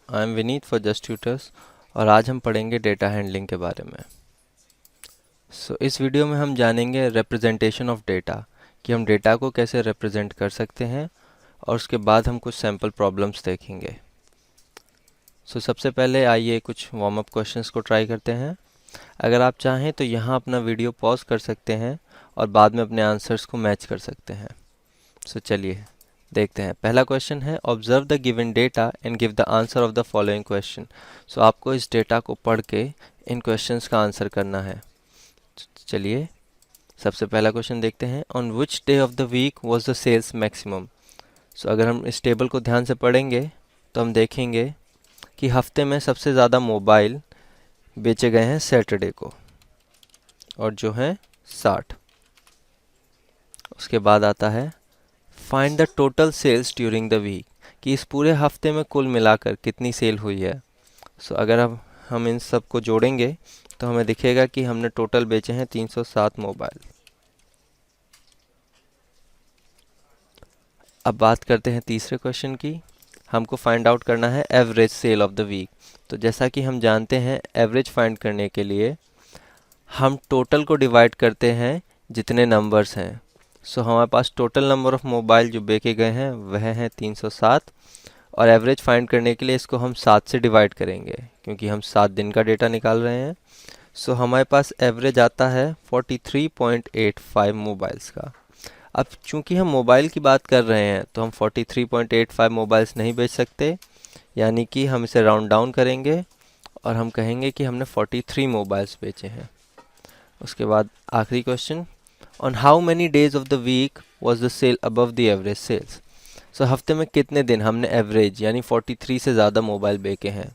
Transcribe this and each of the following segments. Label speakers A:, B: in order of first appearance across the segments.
A: I am Vineet for just tutors और आज हम पढ़ेंगे डेटा हैंडलिंग के बारे में। इस वीडियो में हम जानेंगे रिप्रेजेंटेशन ऑफ डेटा कि हम डेटा को कैसे रिप्रेजेंट कर सकते हैं और उसके बाद हम कुछ सैम्पल प्रॉब्लम्स देखेंगे। सबसे पहले आइए कुछ वार्म अप क्वेश्चंस को ट्राई करते हैं। अगर आप चाहें तो यहाँ अपना वीडियो पॉज कर सकते हैं और बाद में अपने आंसर्स को मैच कर सकते हैं। चलिए देखते हैं। पहला क्वेश्चन है observe the given data and give the answer of the following question. आपको इस डेटा को पढ़ के इन क्वेश्चंस का आंसर करना है। चलिए सबसे पहला क्वेश्चन देखते हैं। On which day of the week was the sales maximum. अगर हम इस टेबल को ध्यान से पढ़ेंगे तो हम देखेंगे कि हफ्ते में सबसे ज़्यादा मोबाइल बेचे गए हैं सैटरडे को और जो है 60। उसके बाद आता है find the total sales during the week कि इस पूरे हफ्ते में कुल मिलाकर कितनी सेल हुई है। अगर अब हम इन सब को जोड़ेंगे तो हमें दिखेगा कि हमने टोटल बेचे हैं 307 मोबाइल। अब बात करते हैं तीसरे क्वेश्चन की। हमको फाइंड आउट करना है average sale of the week. जैसा कि हम जानते हैं एवरेज फाइंड करने के लिए हम टोटल को डिवाइड करते हैं जितने नंबर्स हैं। हमारे पास टोटल नंबर ऑफ़ मोबाइल जो बेचे गए हैं वह हैं 307 और एवरेज फाइंड करने के लिए इसको हम 7 से डिवाइड करेंगे क्योंकि हम 7 दिन का डेटा निकाल रहे हैं। हमारे पास एवरेज आता है 43.85 मोबाइल्स का। अब चूंकि हम मोबाइल की बात कर रहे हैं तो हम 43.85 मोबाइल्स नहीं बेच सकते, यानी कि हम इसे राउंड डाउन करेंगे और हम कहेंगे कि हमने 43 मोबाइल्स बेचे हैं। उसके बाद आखिरी question on how many days of the week was the sale above the average sales. हफ्ते में कितने दिन हमने एवरेज यानी 43 से ज़्यादा मोबाइल बेचे हैं।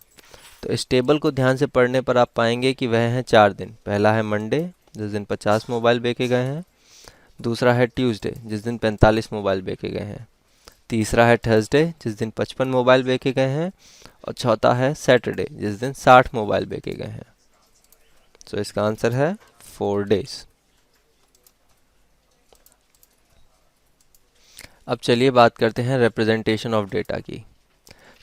A: इस टेबल को ध्यान से पढ़ने पर आप पाएंगे कि वह हैं 4 दिन। पहला है मंडे जिस दिन 50 मोबाइल बेचे गए हैं। दूसरा है ट्यूसडे जिस दिन 45 मोबाइल बेचे गए हैं। तीसरा है थर्सडे जिस दिन 55 मोबाइल बेचे गए हैं और चौथा है सैटरडे जिस दिन 60 मोबाइल बेचे गए हैं। इसका आंसर है 4 डेज। अब चलिए बात करते हैं रिप्रेजेंटेशन ऑफ डेटा की।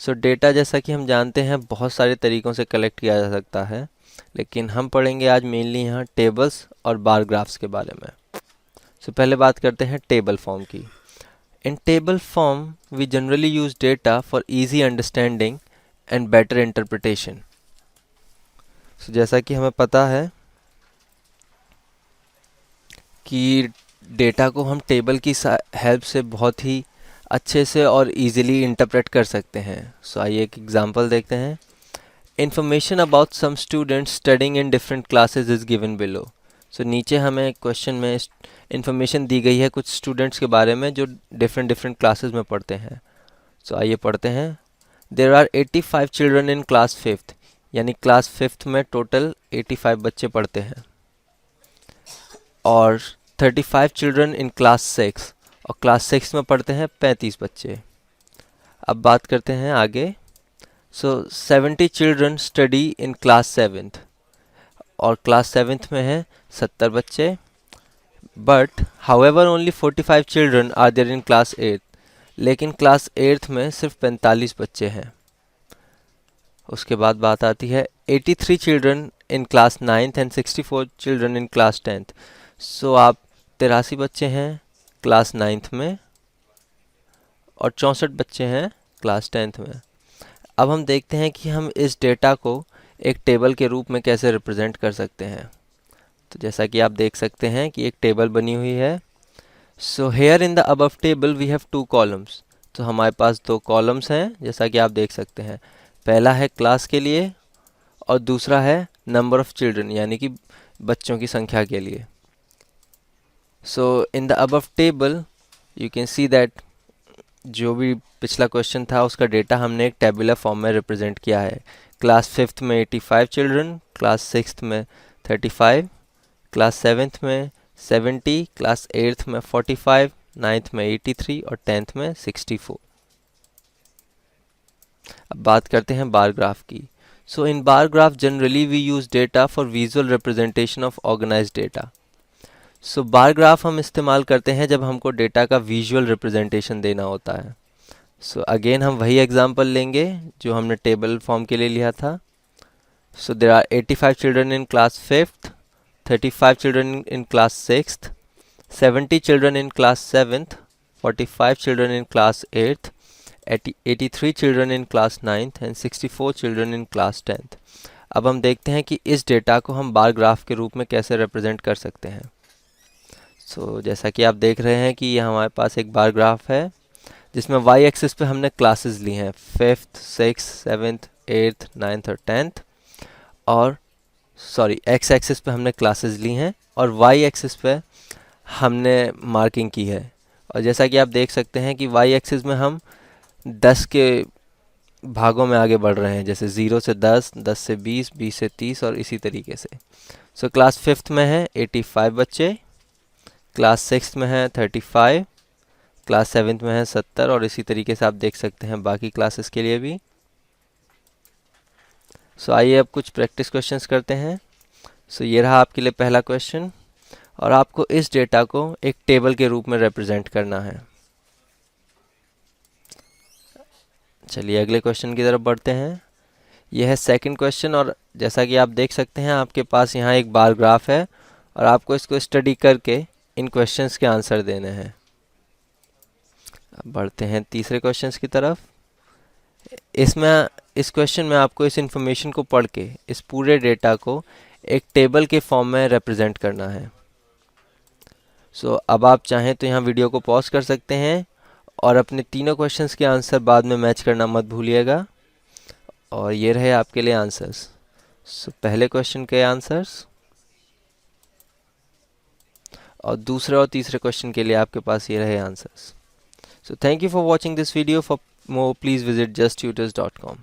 A: डेटा जैसा कि हम जानते हैं बहुत सारे तरीक़ों से कलेक्ट किया जा सकता है, लेकिन हम पढ़ेंगे आज मेनली यहाँ टेबल्स और बार ग्राफ्स के बारे में। पहले बात करते हैं टेबल फॉर्म की। In table form we generally use data for easy understanding and better interpretation. जैसा कि हमें पता है कि डेटा को हम टेबल की हेल्प से बहुत ही अच्छे से और इजीली इंटरप्रेट कर सकते हैं। आइए एक एग्जांपल देखते हैं। Information about some students studying in different classes is given below. नीचे हमें क्वेश्चन में इंफॉर्मेशन दी गई है कुछ स्टूडेंट्स के बारे में जो डिफरेंट क्लासेस में पढ़ते हैं। आइए पढ़ते हैं। There are 85 children in class 5th, यानी क्लास 5th में टोटल 85 बच्चे पढ़ते हैं और 35 चिल्ड्रन इन क्लास 6 और क्लास 6 में पढ़ते हैं 35 बच्चे। अब बात करते हैं आगे। 70 children study in class 7th और क्लास 7th में है 70 बच्चे। But however only 45 children are there in class 8, लेकिन क्लास 8th में सिर्फ 45 बच्चे हैं। उसके बाद बात आती है 83 children in class 9th and 64 children in class 10th। आप 83 बच्चे हैं क्लास 9th में और 64 बच्चे हैं क्लास 10th में। अब हम देखते हैं कि हम इस डेटा को एक टेबल के रूप में कैसे रिप्रेजेंट कर सकते हैं। जैसा कि आप देख सकते हैं कि एक टेबल बनी हुई है। Here in the above table we have 2 columns. हमारे पास 2 कॉलम्स हैं जैसा कि आप देख सकते हैं। पहला है क्लास के लिए और दूसरा है नंबर ऑफ़ चिल्ड्रन यानी कि बच्चों की संख्या के लिए। इन the above table you can see that जो भी पिछला क्वेश्चन था उसका डेटा हमने एक टेबुलर फॉर्म में रिप्रेजेंट किया है। क्लास 5th में 85 चिल्ड्रन, क्लास 6th में 35, क्लास 7th में 70, क्लास 8th में 45, 9th में 83 और 10th में 64। अब बात करते हैं बार ग्राफ की। In bar graph generally we use data for visual representation of organised data. Bar graph हम इस्तेमाल करते हैं जब हमको डेटा का विजुअल रिप्रेजेंटेशन देना होता है। सो अगेन हम वही एग्जांपल लेंगे जो हमने टेबल फॉर्म के लिए लिया था. So there are 85 children in class 5th, 35 children in class 6th, 70 children in class 7th, 45 children in class 8th, 83 children in class 9th and 64 children in class 10th. अब हम देखते हैं कि इस डेटा को हम बार ग्राफ के रूप में कैसे रिप्रेजेंट कर सकते हैं. जैसा कि आप देख रहे हैं कि ये हमारे पास एक बार ग्राफ है जिसमें y एक्सिस पे हमने क्लासेस ली हैं 5th, 6th, 7th, 8th, 9th और 10th, और x एक्सिस पे हमने क्लासेस ली हैं और y एक्सिस पे हमने मार्किंग की है. और जैसा कि आप देख सकते हैं कि y एक्सिस में हम 10 के भागों में आगे बढ़ रहे हैं, जैसे 0 से 10, 10 से 20, 20 से 30 और इसी तरीके से. क्लास 5th में है 85 बच्चे, क्लास 6th में है 35, क्लास 7th में है 70 और इसी तरीके से आप देख सकते हैं बाकी क्लासेस के लिए भी. आइए अब कुछ प्रैक्टिस क्वेश्चंस करते हैं. ये रहा आपके लिए पहला क्वेश्चन और आपको इस डेटा को एक टेबल के रूप में रिप्रेजेंट करना है. चलिए अगले क्वेश्चन की तरफ बढ़ते हैं. यह है सेकंड क्वेश्चन और जैसा कि आप देख सकते हैं आपके पास यहाँ एक बार ग्राफ है और आपको इसको स्टडी करके इन क्वेश्चंस के आंसर देने हैं. अब बढ़ते हैं तीसरे क्वेश्चंस की तरफ. इस क्वेश्चन में आपको इस इंफॉर्मेशन को पढ़ के इस पूरे डेटा को एक टेबल के फॉर्म में रिप्रेजेंट करना है. अब आप चाहें तो यहाँ वीडियो को पॉज कर सकते हैं और अपने तीनों क्वेश्चंस के आंसर बाद में मैच करना मत भूलिएगा. और ये रहे आपके लिए आंसर्स. पहले क्वेश्चन के आंसर्स और दूसरे और तीसरे क्वेश्चन के लिए आपके पास ये रहे answers. Thank you for watching this video. For more please visit justtutors.com.